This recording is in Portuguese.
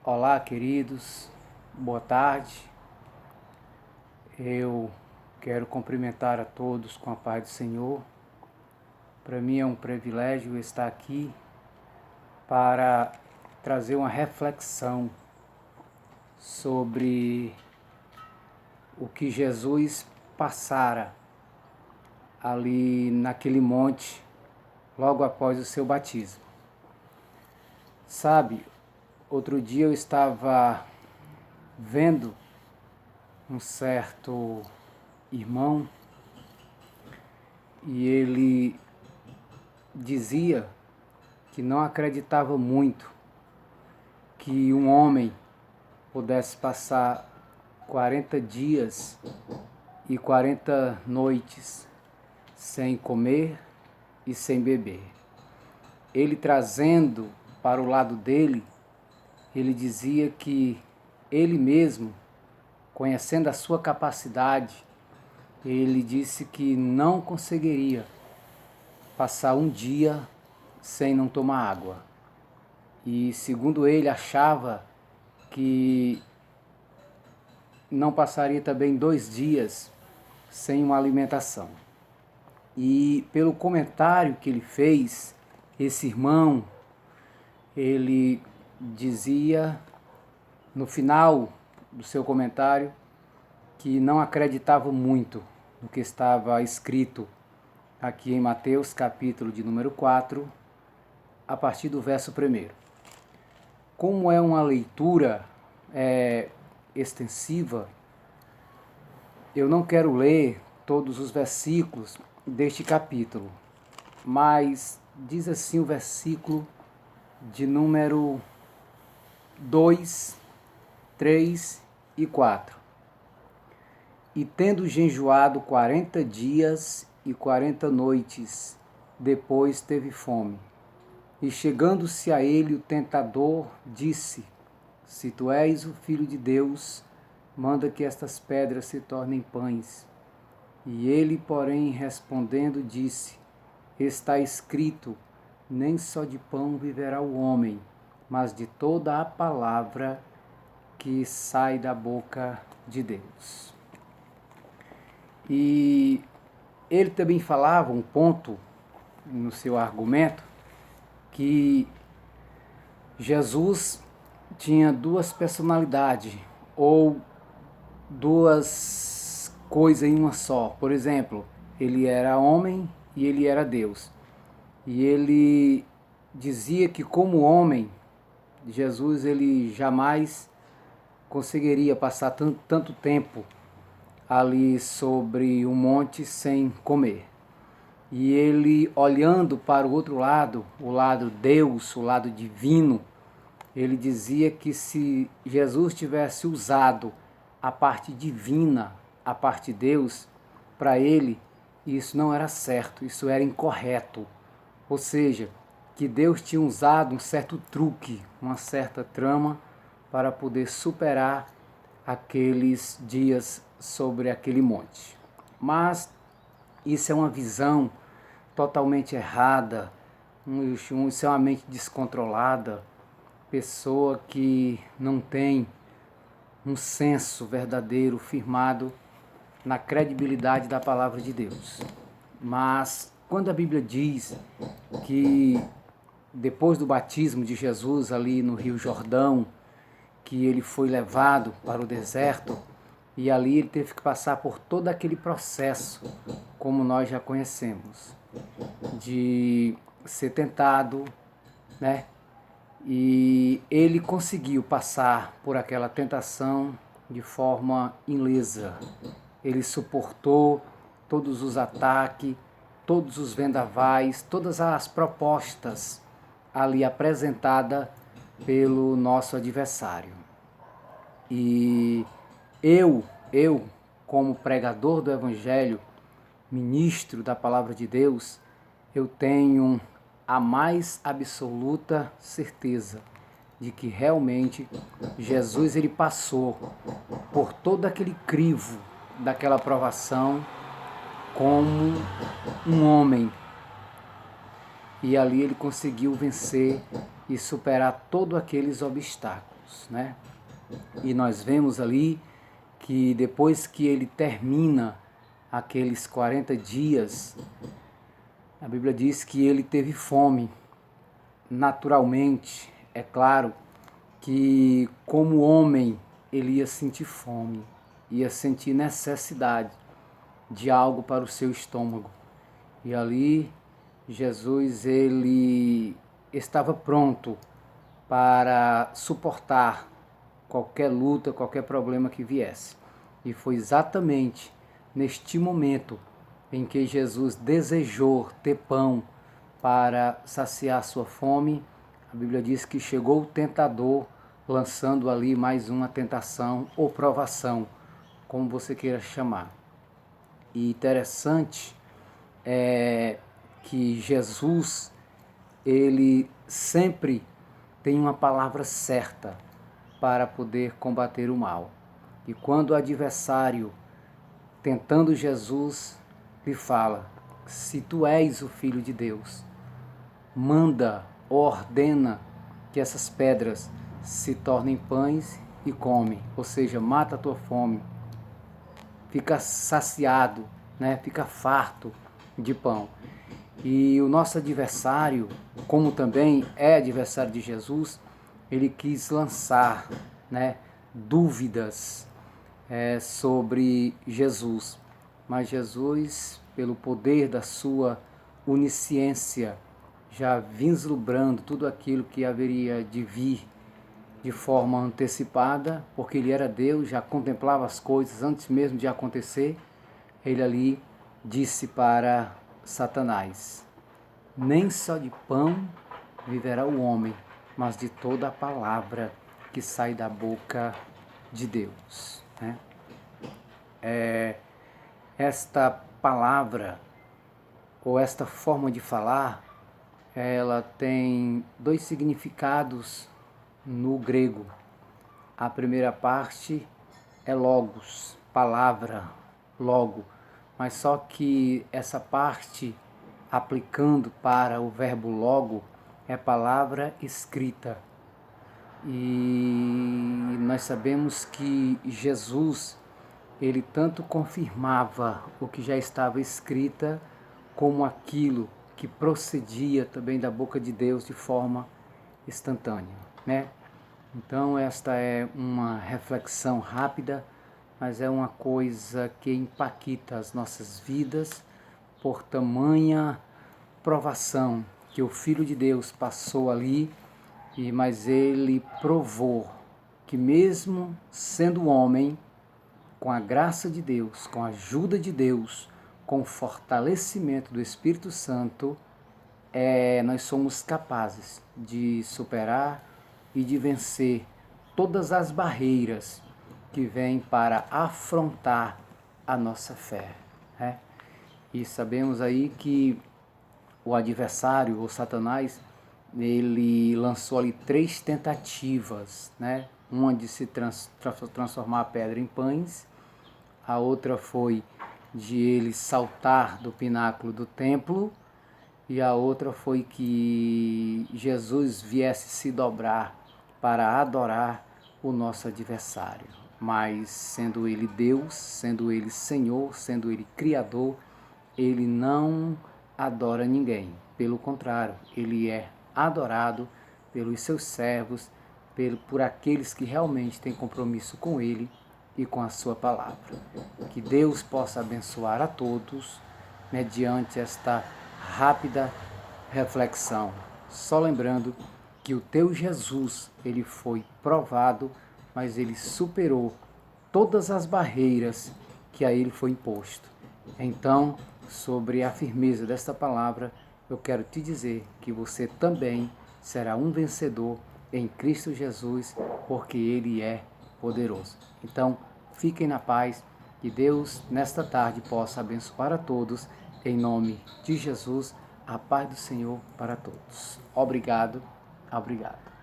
Olá, queridos, boa tarde. Eu quero cumprimentar a todos com a paz do Senhor. Para mim é um privilégio estar aqui para trazer uma reflexão sobre o que Jesus passara ali naquele monte logo após o seu batismo. Sabe, outro dia eu estava vendo um certo irmão e ele dizia que não acreditava muito que um homem pudesse passar 40 dias e 40 noites sem comer e sem beber. Ele trazendo para o lado dele, ele dizia que ele mesmo, conhecendo a sua capacidade, ele disse que não conseguiria passar um dia sem não tomar água. E segundo ele, achava que não passaria também 2 dias sem uma alimentação. E pelo comentário que ele fez, esse irmão, ele dizia no final do seu comentário que não acreditava muito no que estava escrito aqui em Mateus, capítulo de número 4, a partir do verso 1. Como é uma leitura extensiva, eu não quero ler todos os versículos deste capítulo, mas diz assim o versículo de número 2, 3 e 4. E tendo jejuado 40 dias e 40 noites, depois teve fome. E chegando-se a ele o tentador, disse: Se tu és o Filho de Deus, manda que estas pedras se tornem pães. E ele, porém, respondendo, disse: Está escrito, nem só de pão viverá o homem, mas de toda a palavra que sai da boca de Deus. E ele também falava um ponto no seu argumento, que Jesus tinha duas personalidades, ou duas coisas em uma só. Por exemplo, ele era homem e ele era Deus. E ele dizia que como homem, Jesus ele jamais conseguiria passar tanto tempo ali sobre um monte sem comer. E ele, olhando para o outro lado, o lado Deus, o lado divino, ele dizia que se Jesus tivesse usado a parte divina, a parte de Deus, para ele, isso não era certo, isso era incorreto. Ou seja, que Deus tinha usado um certo truque, uma certa trama para poder superar aqueles dias sobre aquele monte. Mas isso é uma visão totalmente errada, isso é uma mente descontrolada, pessoa que não tem um senso verdadeiro firmado na credibilidade da palavra de Deus. Mas quando a Bíblia diz que depois do batismo de Jesus ali no Rio Jordão, que ele foi levado para o deserto, e ali ele teve que passar por todo aquele processo, como nós já conhecemos, de ser tentado, né? E ele conseguiu passar por aquela tentação de forma ilesa. Ele suportou todos os ataques, todos os vendavais, todas as propostas ali apresentadas pelo nosso adversário. E eu, como pregador do Evangelho, ministro da Palavra de Deus, eu tenho a mais absoluta certeza de que realmente Jesus ele passou por todo aquele crivo daquela provação como um homem. E ali ele conseguiu vencer e superar todos aqueles obstáculos. Deus, né? E nós vemos ali que depois que ele termina aqueles 40 dias, a Bíblia diz que ele teve fome. Naturalmente, é claro que como homem ele ia sentir fome, ia sentir necessidade de algo para o seu estômago. E ali Jesus ele estava pronto para suportar qualquer luta, qualquer problema que viesse. E foi exatamente neste momento em que Jesus desejou ter pão para saciar sua fome. A Bíblia diz que chegou o tentador, lançando ali mais uma tentação ou provação, como você queira chamar. E interessante é que Jesus, ele sempre tem uma palavra certa para poder combater o mal. E quando o adversário, tentando Jesus, lhe fala: se tu és o Filho de Deus, manda, ordena que essas pedras se tornem pães e come, ou seja, mata a tua fome, fica saciado, né? Fica farto de pão. E o nosso adversário, como também é adversário de Jesus, ele quis lançar, né, dúvidas sobre Jesus. Mas Jesus, pelo poder da sua onisciência, já vislumbrando tudo aquilo que haveria de vir de forma antecipada, porque ele era Deus, já contemplava as coisas antes mesmo de acontecer, ele ali disse para Satanás: nem só de pão viverá o homem, mas de toda a palavra que sai da boca de Deus. Né? Esta palavra, ou esta forma de falar, ela tem dois significados no grego. A primeira parte é logos, palavra, logo, mas só que essa parte, aplicando para o verbo logo, é palavra escrita. E nós sabemos que Jesus, ele tanto confirmava o que já estava escrita, como aquilo que procedia também da boca de Deus de forma instantânea, né? Então esta é uma reflexão rápida, mas é uma coisa que impacta as nossas vidas por tamanha provação que o Filho de Deus passou ali, mas ele provou que mesmo sendo homem, com a graça de Deus, com a ajuda de Deus, com o fortalecimento do Espírito Santo, nós somos capazes de superar e de vencer todas as barreiras que vêm para afrontar a nossa fé. Né? E sabemos aí que o adversário, o Satanás, ele lançou ali 3 tentativas, né? Uma de se transformar a pedra em pães, a outra foi de ele saltar do pináculo do templo, e a outra foi que Jesus viesse se dobrar para adorar o nosso adversário. Mas sendo ele Deus, sendo ele Senhor, sendo ele Criador, ele não adora ninguém. Pelo contrário, ele é adorado pelos seus servos, por aqueles que realmente têm compromisso com ele e com a sua palavra. Que Deus possa abençoar a todos mediante esta rápida reflexão. Só lembrando que o teu Jesus, ele foi provado, mas ele superou todas as barreiras que a ele foi imposto. Então, sobre a firmeza desta palavra, eu quero te dizer que você também será um vencedor em Cristo Jesus, porque ele é poderoso. Então, fiquem na paz, que Deus nesta tarde possa abençoar a todos, em nome de Jesus, a paz do Senhor para todos. Obrigado, obrigado.